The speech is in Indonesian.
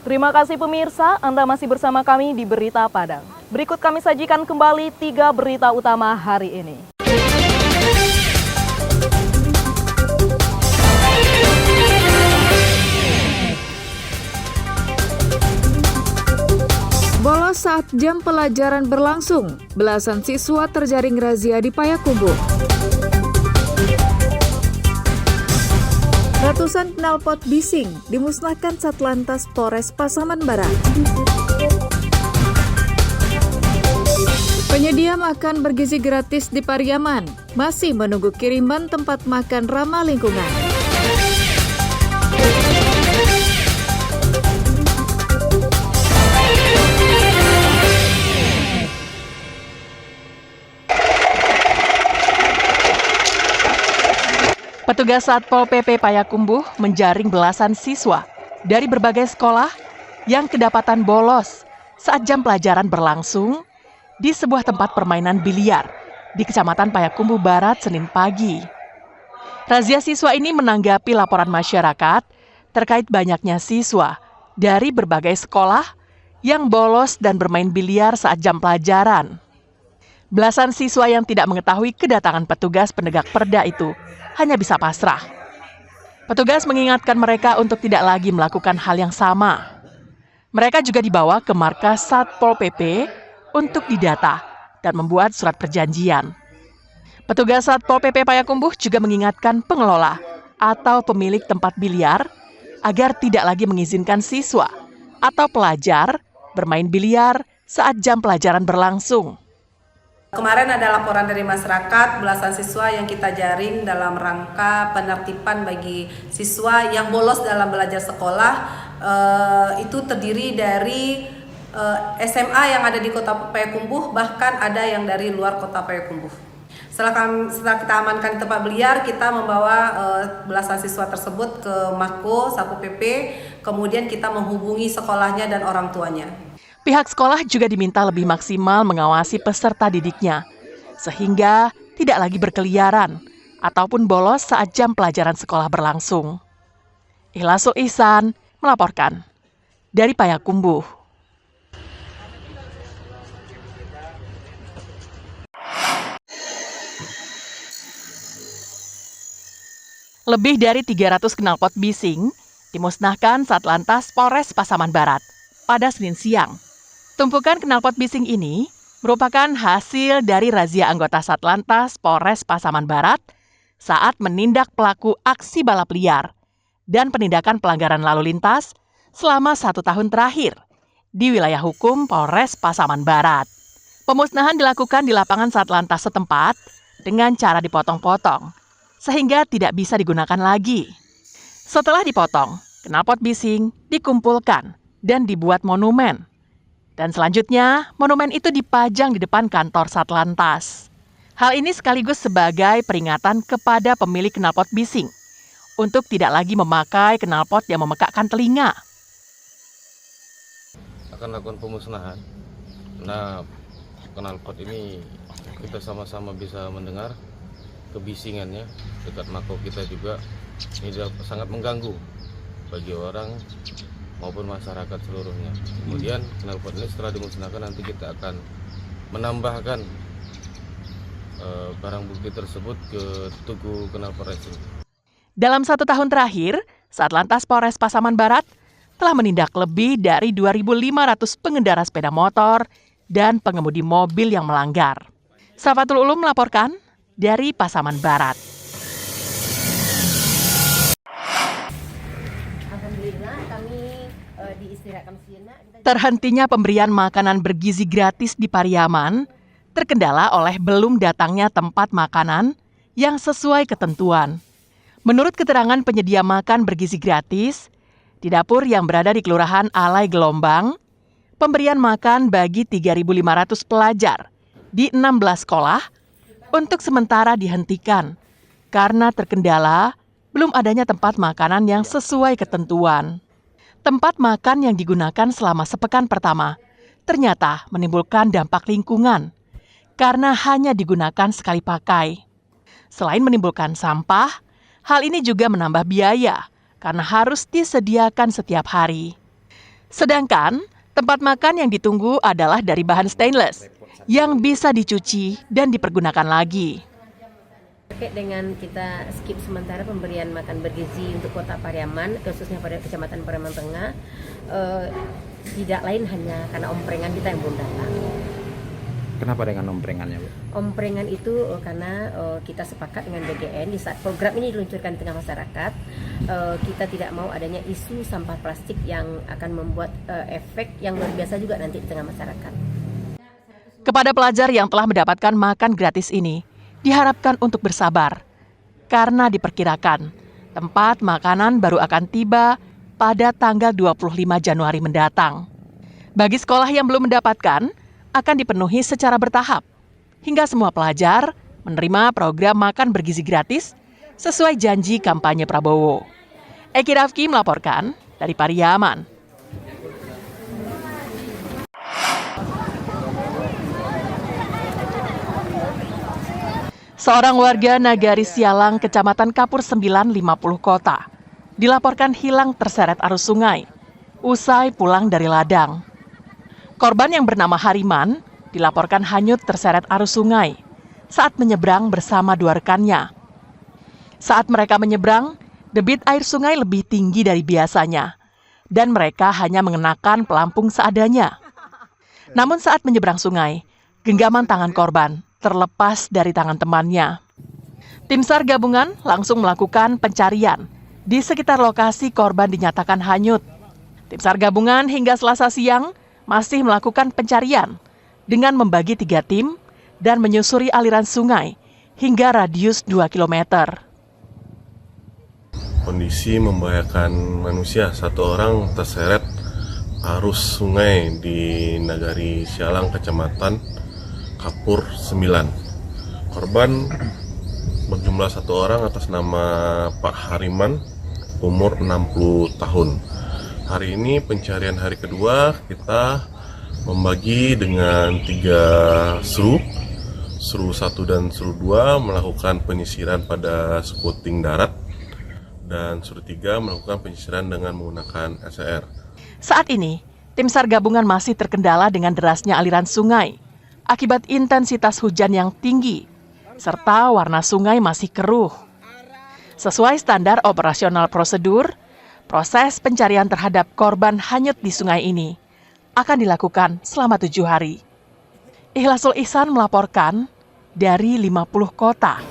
Terima kasih pemirsa, Anda masih bersama kami di Berita Padang. Berikut kami sajikan kembali 3 berita utama hari ini. Bolos saat jam pelajaran berlangsung, belasan siswa terjaring razia di Payakumbuh. Ratusan knalpot bising dimusnahkan Satlantas Polres Pasaman Barat. Penyedia makan bergizi gratis di Pariaman masih menunggu kiriman tempat makan ramah lingkungan. Petugas Satpol PP Payakumbuh menjaring belasan siswa dari berbagai sekolah yang kedapatan bolos saat jam pelajaran berlangsung di sebuah tempat permainan biliar di Kecamatan Payakumbuh Barat Senin pagi. Razia siswa ini menanggapi laporan masyarakat terkait banyaknya siswa dari berbagai sekolah yang bolos dan bermain biliar saat jam pelajaran. Belasan siswa yang tidak mengetahui kedatangan petugas penegak perda itu hanya bisa pasrah. Petugas mengingatkan mereka untuk tidak lagi melakukan hal yang sama. Mereka juga dibawa ke markas Satpol PP untuk didata dan membuat surat perjanjian. Petugas Satpol PP Payakumbuh juga mengingatkan pengelola atau pemilik tempat biliar agar tidak lagi mengizinkan siswa atau pelajar bermain biliar saat jam pelajaran berlangsung. Kemarin ada laporan dari masyarakat, belasan siswa yang kita jaring dalam rangka penertiban bagi siswa yang bolos dalam belajar sekolah. Itu terdiri dari SMA yang ada di Kota Payakumbuh, bahkan ada yang dari luar Kota Payakumbuh. Setelah kita amankan di tempat biliar, kita membawa belasan siswa tersebut ke Mako, Satpol PP, kemudian kita menghubungi sekolahnya dan orang tuanya. Pihak sekolah juga diminta lebih maksimal mengawasi peserta didiknya, sehingga tidak lagi berkeliaran ataupun bolos saat jam pelajaran sekolah berlangsung. Ihlaso Ihsan melaporkan dari Payakumbuh. Lebih dari 300 knalpot bising dimusnahkan Satlantas Polres Pasaman Barat pada Senin siang. Tumpukan knalpot bising ini merupakan hasil dari razia anggota Satlantas Polres Pasaman Barat saat menindak pelaku aksi balap liar dan penindakan pelanggaran lalu lintas selama 1 tahun terakhir di wilayah hukum Polres Pasaman Barat. Pemusnahan dilakukan di lapangan Satlantas setempat dengan cara dipotong-potong, sehingga tidak bisa digunakan lagi. Setelah dipotong, knalpot bising dikumpulkan dan dibuat monumen. Dan selanjutnya, monumen itu dipajang di depan kantor Satlantas. Hal ini sekaligus sebagai peringatan kepada pemilik knalpot bising untuk tidak lagi memakai knalpot yang memekakkan telinga. Akan lakukan pemusnahan. Nah, knalpot ini kita sama-sama bisa mendengar kebisingannya dekat Mako kita juga. Ini sangat mengganggu bagi orang maupun masyarakat seluruhnya. Kemudian knalpot ini setelah dimusnahkan nanti kita akan menambahkan barang bukti tersebut ke tugu knalpot racing. Dalam 1 tahun terakhir, Satlantas Polres Pasaman Barat telah menindak lebih dari 2.500 pengendara sepeda motor dan pengemudi mobil yang melanggar. Safatul Ulum melaporkan dari Pasaman Barat. Terhentinya pemberian makanan bergizi gratis di Pariaman terkendala oleh belum datangnya tempat makanan yang sesuai ketentuan. Menurut keterangan penyedia makan bergizi gratis, di dapur yang berada di Kelurahan Alai Gelombang, pemberian makan bagi 3.500 pelajar di 16 sekolah untuk sementara dihentikan karena terkendala belum adanya tempat makanan yang sesuai ketentuan. Tempat makan yang digunakan selama sepekan pertama ternyata menimbulkan dampak lingkungan karena hanya digunakan sekali pakai. Selain menimbulkan sampah, hal ini juga menambah biaya karena harus disediakan setiap hari. Sedangkan tempat makan yang ditunggu adalah dari bahan stainless yang bisa dicuci dan dipergunakan lagi. Terkait dengan kita skip sementara pemberian makan bergizi untuk Kota Pariaman, khususnya pada Kecamatan Pariaman Tengah, tidak lain hanya karena omprengan kita yang belum datang. Kenapa dengan omprengannya, Bu? Omprengan itu karena kita sepakat dengan BGN di saat program ini diluncurkan di tengah masyarakat, kita tidak mau adanya isu sampah plastik yang akan membuat efek yang luar biasa juga nanti di tengah masyarakat. Kepada pelajar yang telah mendapatkan makan gratis ini, diharapkan untuk bersabar, karena diperkirakan tempat makanan baru akan tiba pada tanggal 25 Januari mendatang. Bagi sekolah yang belum mendapatkan, akan dipenuhi secara bertahap, hingga semua pelajar menerima program makan bergizi gratis sesuai janji kampanye Prabowo. Eki Rafki melaporkan dari Pariaman. Seorang warga Nagari Sialang, Kecamatan Kapur 9, 50 Kota, dilaporkan hilang terseret arus sungai usai pulang dari ladang. Korban yang bernama Hariman dilaporkan hanyut terseret arus sungai saat menyeberang bersama dua rekannya. Saat mereka menyeberang, debit air sungai lebih tinggi dari biasanya, dan mereka hanya mengenakan pelampung seadanya. Namun saat menyeberang sungai, genggaman tangan korban terlepas dari tangan temannya. Tim SAR gabungan langsung melakukan pencarian di sekitar lokasi korban dinyatakan hanyut. Tim SAR gabungan hingga Selasa siang masih melakukan pencarian dengan membagi 3 tim dan menyusuri aliran sungai hingga radius 2 km. Kondisi membahayakan manusia, 1 orang terseret arus sungai di Nagari Sialang, Kecamatan Kapur 9. Korban berjumlah 1 orang atas nama Pak Hariman, umur 60 tahun. Hari ini pencarian hari kedua, kita membagi dengan 3 seru 1 dan seru 2 melakukan penyisiran pada skuting darat, dan seru 3 melakukan penyisiran dengan menggunakan SCR. Saat ini, tim SAR gabungan masih terkendala dengan derasnya aliran sungai akibat intensitas hujan yang tinggi, serta warna sungai masih keruh. Sesuai standar operasional prosedur, proses pencarian terhadap korban hanyut di sungai ini akan dilakukan selama 7 hari. Ikhlasul Ihsan melaporkan dari 50 kota.